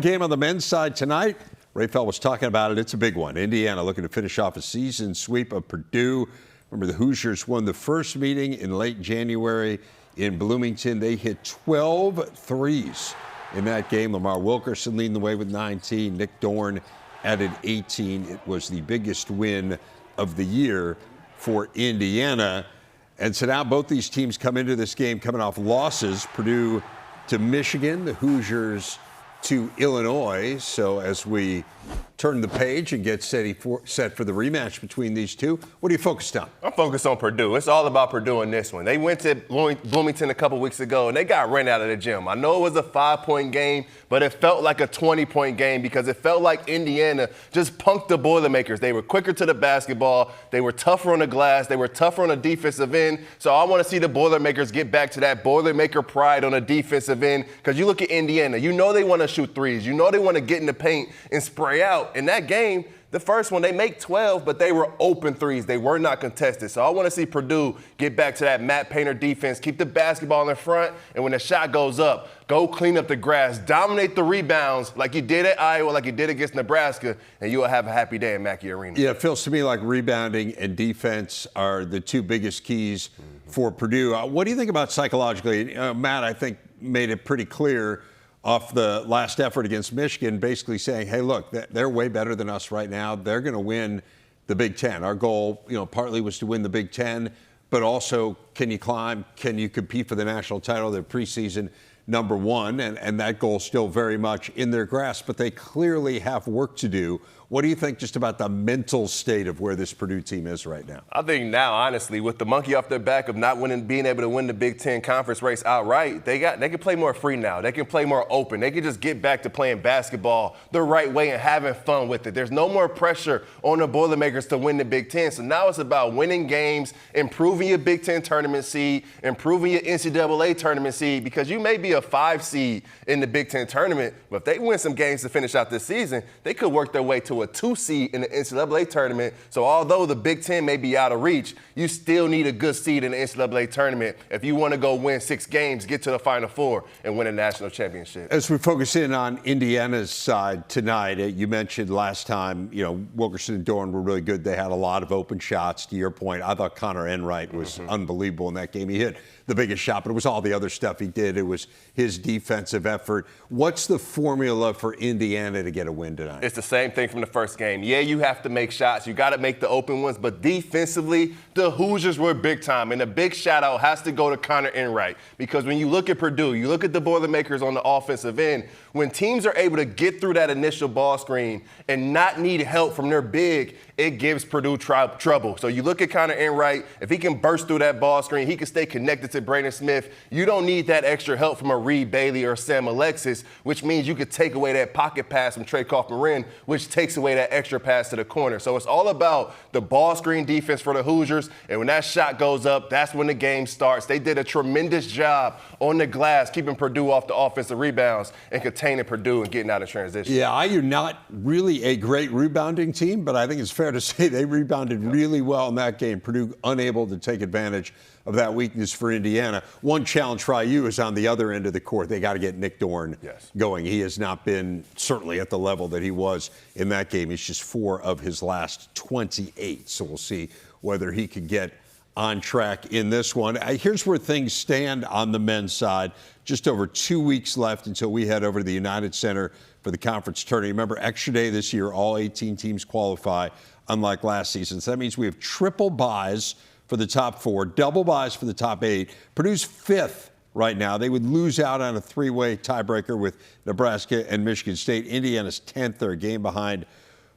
Game on the men's side tonight. Raphael was talking about it. It's a big one. Indiana looking to finish off a season sweep of Purdue. Remember, the Hoosiers won the first meeting in late January in Bloomington. They hit 12 threes in that game. Lamar Wilkerson leading the way with 19. Nick Dorn added 18. It was the biggest win of the year for Indiana. And so now both these teams come into this game coming off losses. Purdue to Michigan, the Hoosiers to Illinois. So as we turn the page and get set for the rematch between these two, what are you focused on? I'm focused on Purdue. It's all about Purdue in this one. They went to Bloomington a couple weeks ago, and they got ran out of the gym. I know it was a 5-point game, but it felt like a 20-point game because it felt like Indiana just punked the Boilermakers. They were quicker to the basketball. They were tougher on the glass. They were tougher on the defensive end. So I want to see the Boilermakers get back to that Boilermaker pride on the defensive end because you look at Indiana. You know they want to shoot threes. You know they want to get in the paint and spray out. In that game, the first one, they make 12, but they were open threes. They were not contested. So I want to see Purdue get back to that Matt Painter defense, keep the basketball in front, and when the shot goes up, go clean up the grass, dominate the rebounds like you did at Iowa, like you did against Nebraska, and you will have a happy day in Mackey Arena. Yeah, it feels to me like rebounding and defense are the two biggest keys for Purdue. What do you think about psychologically? Matt, I think, made it pretty clear off the last effort against Michigan, basically saying, hey, look, they're way better than us right now. They're going to win the Big Ten. Our goal, partly was to win the Big Ten, but also can you climb? Can you compete for the national title? They're preseason number one, and that goal still very much in their grasp, but they clearly have work to do. What do you think just about the mental state of where this Purdue team is right now? I think now, honestly, with the monkey off their back of not being able to win the Big Ten conference race outright, they can play more free now. They can play more open. They can just get back to playing basketball the right way and having fun with it. There's no more pressure on the Boilermakers to win the Big Ten. So now it's about winning games, improving your Big Ten tournament seed, improving your NCAA tournament seed, because you may be a 5 seed in the Big Ten tournament, but if they win some games to finish out this season, they could work their way to a 2 seed in the NCAA tournament. So although the Big Ten may be out of reach, you still need a good seed in the NCAA tournament if you want to go win 6 games, get to the Final Four, and win a national championship. As we focus in on Indiana's side tonight, you mentioned last time, Wilkerson and Dorn were really good. They had a lot of open shots. To your point, I thought Connor Enright was unbelievable in that game. He hit the biggest shot, but it was all the other stuff he did. It was his defensive effort. What's the formula for Indiana to get a win tonight? It's the same thing from the first game. Yeah, you have to make shots. You got to make the open ones. But defensively, the Hoosiers were big time. And the big shout out has to go to Connor Enright. Because when you look at Purdue, you look at the Boilermakers on the offensive end, when teams are able to get through that initial ball screen and not need help from their big, it gives Purdue trouble. So you look at Connor Enright, if he can burst through that ball screen, he can stay connected to Braden Smith. You don't need that extra help from a Reed Bailey or Sam Alexis, which means you could take away that pocket pass from Trey Kaufman-Renn, which takes away that extra pass to the corner. So it's all about the ball screen defense for the Hoosiers, and when that shot goes up, that's when the game starts. They did a tremendous job on the glass, keeping Purdue off the offensive rebounds and containing Purdue and getting out of transition. Yeah, IU not really a great rebounding team, but I think it's fair to say they rebounded really well in that game. Purdue unable to take advantage of that weakness for Indiana. One challenge for IU is on the other end of the court. They got to get Nick Dorn going. He has not been certainly at the level that he was in that game. He's just 4 of his last 28. So we'll see whether he can get on track in this one. Here's where things stand on the men's side. Just over 2 weeks left until we head over to the United Center for the conference tournament. Remember, extra day this year, all 18 teams qualify, unlike last season. So that means we have triple buys for the top 4, double buys for the top 8. Purdue's 5th right now. They would lose out on a 3-way tiebreaker with Nebraska and Michigan State. Indiana's 10th. They're a game behind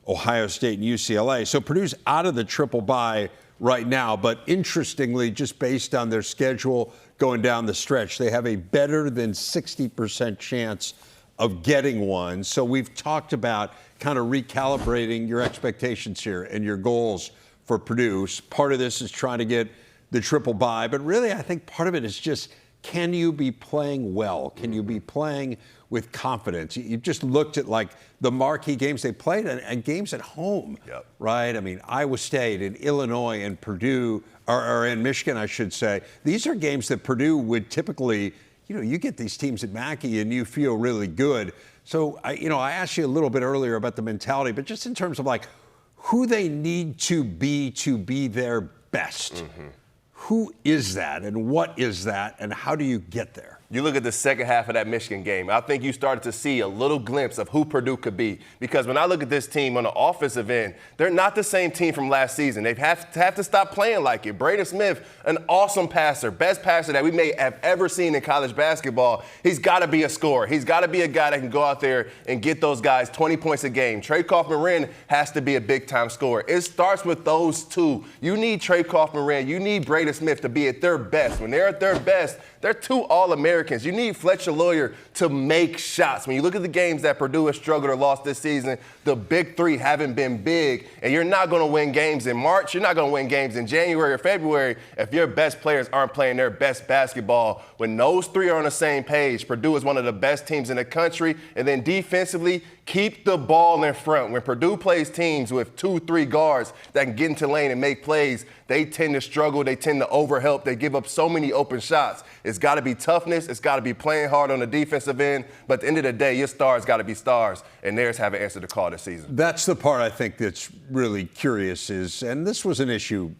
Ohio State and UCLA. So Purdue's out of the triple bye right now, but interestingly, just based on their schedule going down the stretch, they have a better than 60% chance of getting one. So we've talked about kind of recalibrating your expectations here and your goals for Purdue. Part of this is trying to get the triple bye, but really I think part of it is just, can you be playing well? Can you be playing with confidence? You've just looked at like the marquee games they played and games at home, right? I mean, Iowa State and Illinois and Purdue, or in Michigan, I should say. These are games that Purdue would typically, you get these teams at Mackey and you feel really good So, I asked you a little bit earlier about the mentality, but just in terms of like who they need to be their best. Mm-hmm. Who is that, and what is that, and how do you get there? You look at the second half of that Michigan game, I think you started to see a little glimpse of who Purdue could be. Because when I look at this team on the offensive end, they're not the same team from last season. They have to stop playing like it. Braden Smith, an awesome passer, best passer that we may have ever seen in college basketball. He's got to be a scorer. He's got to be a guy that can go out there and get those guys 20 points a game. Trey Kaufman-Renn has to be a big-time scorer. It starts with those two. You need Trey Kaufman-Renn. You need Braden Smith to be at their best. When they're at their best, they're two All-Americans. You need Fletcher Lawyer to make shots. When you look at the games that Purdue has struggled or lost this season, the big three haven't been big. And you're not going to win games in March. You're not going to win games in January or February if your best players aren't playing their best basketball. When those three are on the same page, Purdue is one of the best teams in the country. And then defensively, keep the ball in front. When Purdue plays teams with 2-3 guards that can get into lane and make plays, they tend to struggle. They tend to overhelp. They give up so many open shots. It's got to be toughness. It's got to be playing hard on the defensive end. But at the end of the day, your stars got to be stars, and theirs haven't answered the call this season. That's the part I think that's really curious and this was an issue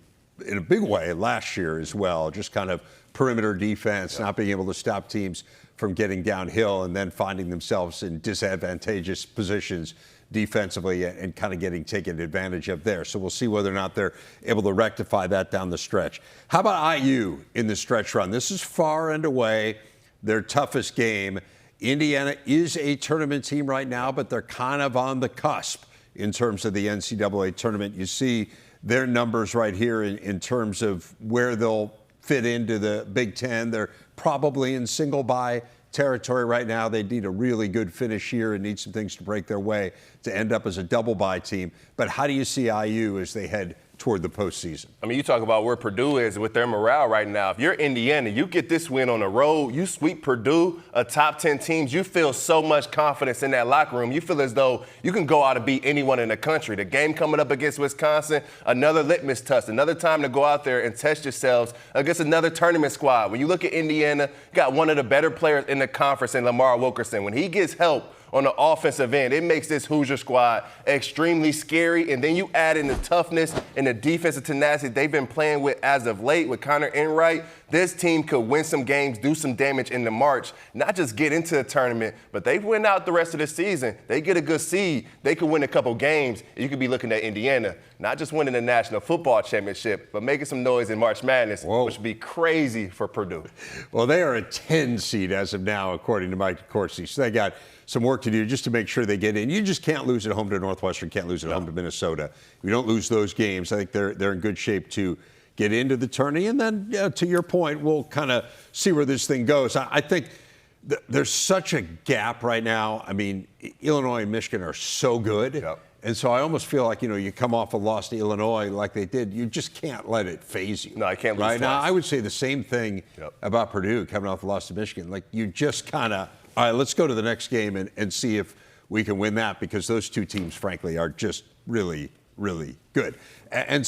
in a big way last year as well, just kind of perimeter defense, not being able to stop teams from getting downhill and then finding themselves in disadvantageous positions defensively and kind of getting taken advantage of there. So we'll see whether or not they're able to rectify that down the stretch. How about IU in the stretch run? This is far and away their toughest game. Indiana is a tournament team right now, but they're kind of on the cusp in terms of the NCAA tournament. You see their numbers right here in terms of where they'll fit into the Big Ten. They're probably in single bye territory right now. They need a really good finish here and need some things to break their way to end up as a double bye team. But how do you see IU as they head toward the postseason? I mean, you talk about where Purdue is with their morale right now. If you're Indiana, you get this win on the road, you sweep Purdue, a top 10 team, you feel so much confidence in that locker room. You feel as though you can go out and beat anyone in the country. The game coming up against Wisconsin, another litmus test, another time to go out there and test yourselves against another tournament squad. When you look at Indiana, you got one of the better players in the conference in Lamar Wilkerson. When he gets help on the offensive end, it makes this Hoosier squad extremely scary. And then you add in the toughness and the defensive tenacity they've been playing with as of late with Connor Enright. This team could win some games, do some damage in the March, not just get into the tournament, but they win out the rest of the season. They get a good seed. They could win a couple games. You could be looking at Indiana, not just winning the National Football Championship, but making some noise in March Madness, which would be crazy for Purdue. Well, they are a 10 seed as of now, according to Mike DeCourcy. So they got some work to do just to make sure they get in. You just can't lose at home to Northwestern, can't lose at home to Minnesota. If you don't lose those games, I think they're in good shape to get into the tourney. And then, to your point, we'll kind of see where this thing goes. I think there's such a gap right now. I mean, Illinois and Michigan are so good. Yep. And so I almost feel like, you come off a loss to Illinois like they did. You just can't let it faze you. No, I can't lose right twice. now, I would say the same thing about Purdue coming off a loss to Michigan. Like, you just kind of, all right, let's go to the next game and see if we can win that, because those two teams, frankly, are just really, really good. And